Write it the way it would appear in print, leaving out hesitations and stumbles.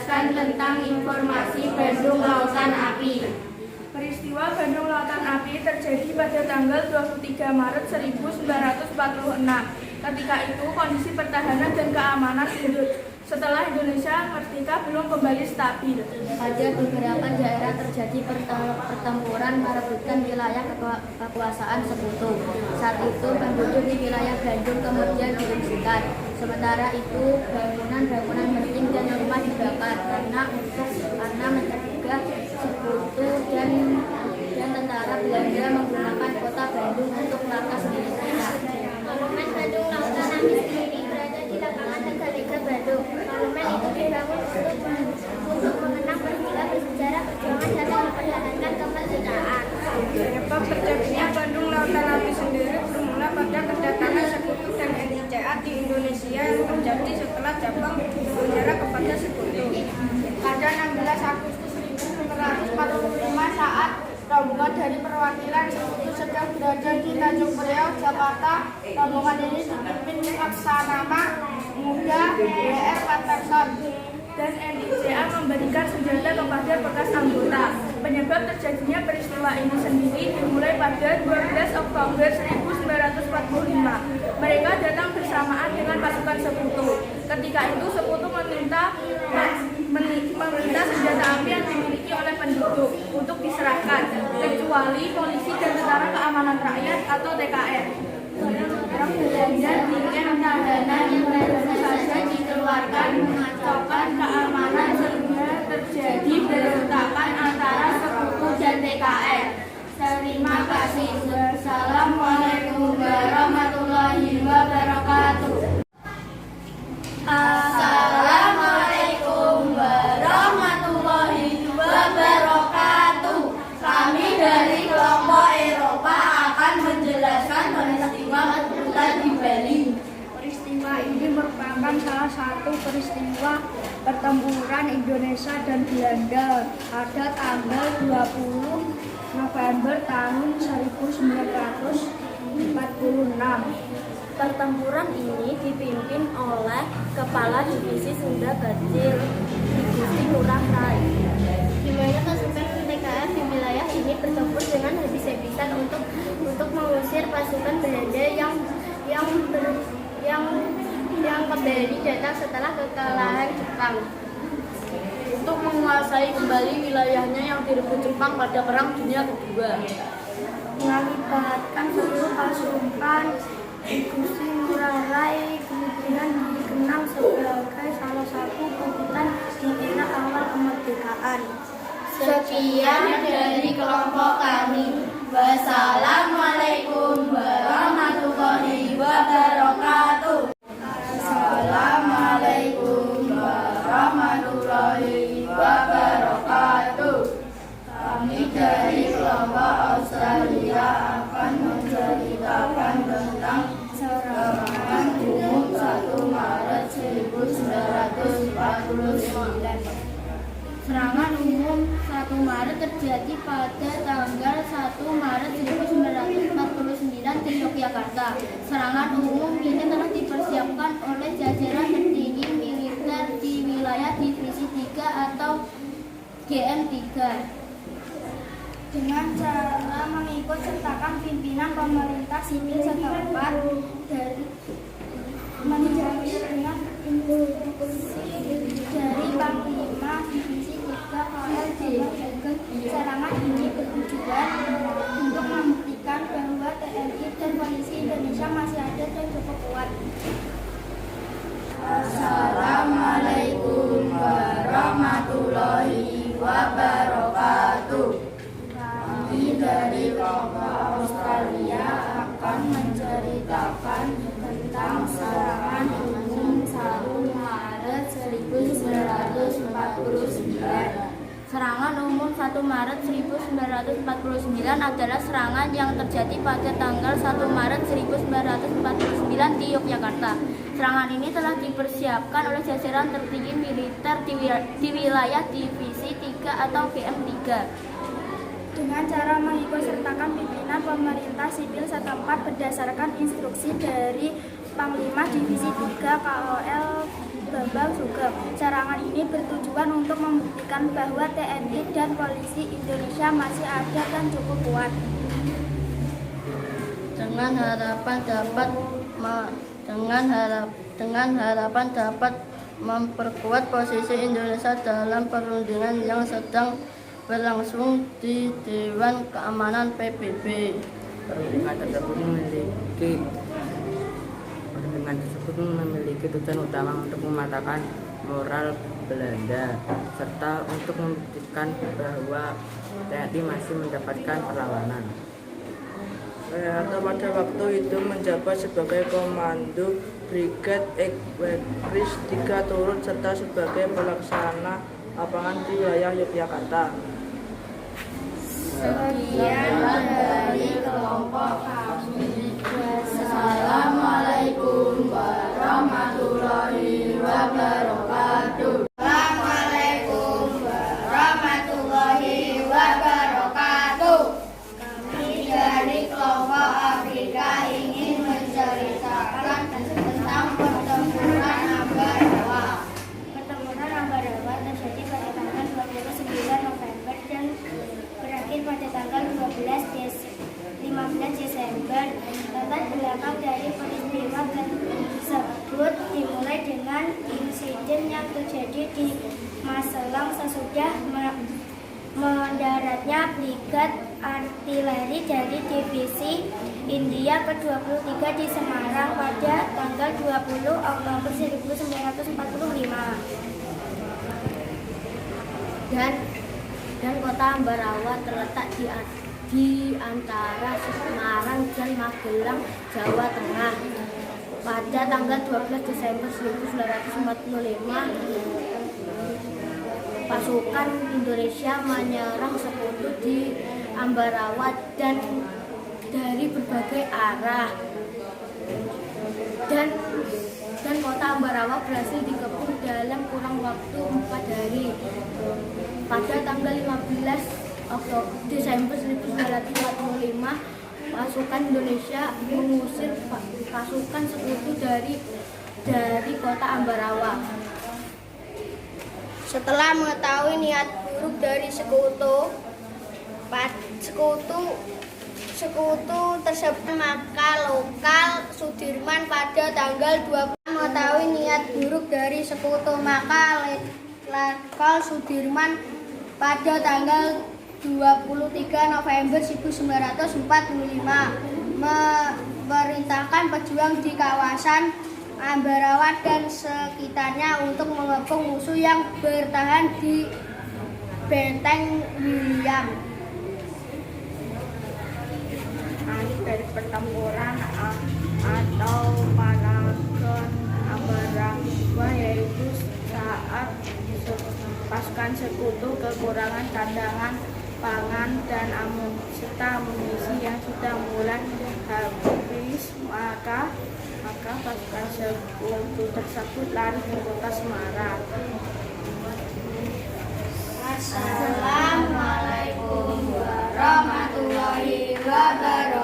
menjelaskan tentang informasi Bandung Lautan Api. Peristiwa Bandung Lautan Api terjadi pada tanggal 23 Maret 1946. Ketika itu kondisi pertahanan dan keamanan setelah Indonesia merdeka belum kembali stabil. Pada beberapa daerah terjadi pertempuran merebutkan wilayah kekuasaan Sekutu. Saat itu penduduk di wilayah Bandung kemudian diungsikan. Sementara itu bangunan-bangunan penting dan rumah dibakar karena mencegah Sekutu dan tentara Belanda menggunakan kota Bandung untuk markas militernya. Monumen Bandung Lautan Api sendiri berada di lapangan Tegalega Bandung. Monumen itu dibangun untuk mengenang peristiwa bersejarah perjuangan dan mempertahankan kemerdekaan. Penyebab terjadinya Bandung Lautan Api sendiri bermula pada kedatangan Sekutu dan NICA di Indonesia yang terjadi setelah Jepang menyerah kepada Sekutu. Pada 16 Agustus 1945 saat rombongan dari perwakilan Sekutu sedang berada di Tanjung Priok, Jakarta. Rombongan ini dipimpin Laksamana Muda W.R. Patterson dan NICA memberikan senjata kepada bekas anggota. Penyebab terjadinya peristiwa ini sendiri dimulai pada 12 Oktober 1945. Mereka datang bersamaan dengan pasukan Sekutu. Ketika itu Sekutu meminta senjata api yang dimiliki oleh penduduk untuk diserahkan, kecuali polisi dan tentara keamanan rakyat atau TKR. Belanda bikin tahanan yang baru saja dikeluarkan mengacaukan keamanan sehingga terjadi berontakan antara Sekutu dan TKR. Terima kasih. Wassalamualaikum warahmatullahi wabarakatuh. Assalamualaikum warahmatullahi wabarakatuh. Kami dari kelompok Eropa akan menjelaskan peristiwa Keputan di Bali. Peristiwa ini merupakan salah satu peristiwa pertempuran Indonesia dan Belanda pada tanggal 20 November tahun 1946. Pertempuran ini dipimpin oleh Kepala Divisi Sunda Bajil, Gusti Ngurah Rai. Di mana pasukan TKR di wilayah ini bertempur dengan habis-habisan untuk mengusir pasukan Belanda yang kembali datang setelah kekalahan Jepang. Untuk menguasai kembali wilayahnya yang direbut Jepang pada Perang Dunia Kedua. Mengakibatkan seluruh pasukan Gusti Ngurah Rai kemudian dikenal sebagai salah satu keputan di era awal kemerdekaan. Sekian dari kelompok kami. Wassalamualaikum warahmatullahi wabarakatuh. Assalamualaikum warahmatullahi wabarakatuh. Kami dari kelompok Australia akan menceritakan tentang serangan umum 1 Maret 1949. Serangan umum 1 Maret terjadi pada tanggal 1 Maret 1949 di Yogyakarta. Serangan umum ini telah dipersiapkan oleh jajaran tertinggi militer di wilayah Divisi 3 atau GM3. Dengan cara mengikut sertakan pimpinan pemerintah sipil setempat dari menjadi dengan instruksi dari Panglima Divisi 3 KL serangan ini bertujuan untuk membuktikan bahwa TNI dan polisi Indonesia masih ada dan cukup kuat. Assalamualaikum warahmatullahi wabarakatuh. Kami dari kelompok Australia akan menceritakan tentang serangan umum 1 Maret 1949. Serangan umum 1 Maret 1949 adalah serangan yang terjadi pada tanggal 1 Maret 1949 di Yogyakarta. Serangan ini telah dipersiapkan oleh jajaran tertinggi militer di wilayah Divisi 3 atau GM3. Dengan cara mengikutsertakan pimpinan pemerintah sipil setempat berdasarkan instruksi dari Panglima Divisi 3 KOL Bambang Sugeng. Serangan ini bertujuan untuk membuktikan bahwa TNI dan polisi Indonesia masih ada dan cukup kuat. Dengan harapan dapat memperkuat posisi Indonesia dalam perundingan yang sedang berlangsung di Dewan Keamanan PBB. Perundingan tersebut memiliki tujuan utama untuk mematahkan moral Belanda serta untuk membuktikan bahwa TNI masih mendapatkan perlawanan. Soeharto pada waktu itu menjabat sebagai Komando Brigade Equestrian 3 turut serta sebagai pelaksana lapangan di wilayah Yogyakarta. Sekian dari kelompok kami. Wassalamualaikum warahmatullahi wabarakatuh. Assalamualaikum warahmatullahi wabarakatuh. Kami dari kelompok Afrika ingin menceritakan tentang pertempuran Ambarawa. Pertempuran Ambarawa terjadi pada tanggal 29 November dan berakhir pada tanggal 15 Desember. Latar belakang dari peristiwa tersebut dimulai dengan insiden yang terjadi di Maselang sesudah mendaratnya Brigade Artileri dari Divisi India ke-23 di Semarang pada tanggal 20 Oktober 1945. Dan kota Ambarawa terletak di antara Semarang dan Magelang, Jawa Tengah. Pada tanggal 12 Desember 1945, pasukan Indonesia menyerang sekutu di Ambarawa dan dari berbagai arah. Dan kota Ambarawa berhasil dikepung dalam kurang waktu 4 hari. Pada tanggal 15 Desember 1945, pasukan Indonesia mengusir pasukan sekutu dari kota Ambarawa. Setelah mengetahui niat buruk dari sekutu tersebut, maka lokal Sudirman pada tanggal 20 mengetahui niat buruk dari sekutu, maka lokal Sudirman pada tanggal 23 November 1945 memerintahkan pejuang di kawasan Ambarawa dan sekitarnya untuk mengepung musuh yang bertahan di Benteng William. Akhir dari pertempuran atau Panagon Ambarawa yaitu saat pasukan sekutu kekurangan cadangan pangan dan amunisi yang sudah mulai habis, maka pasukan sekutu tersebut lari ke kota Semarang. Assalamualaikum warahmatullahi wabarakatuh.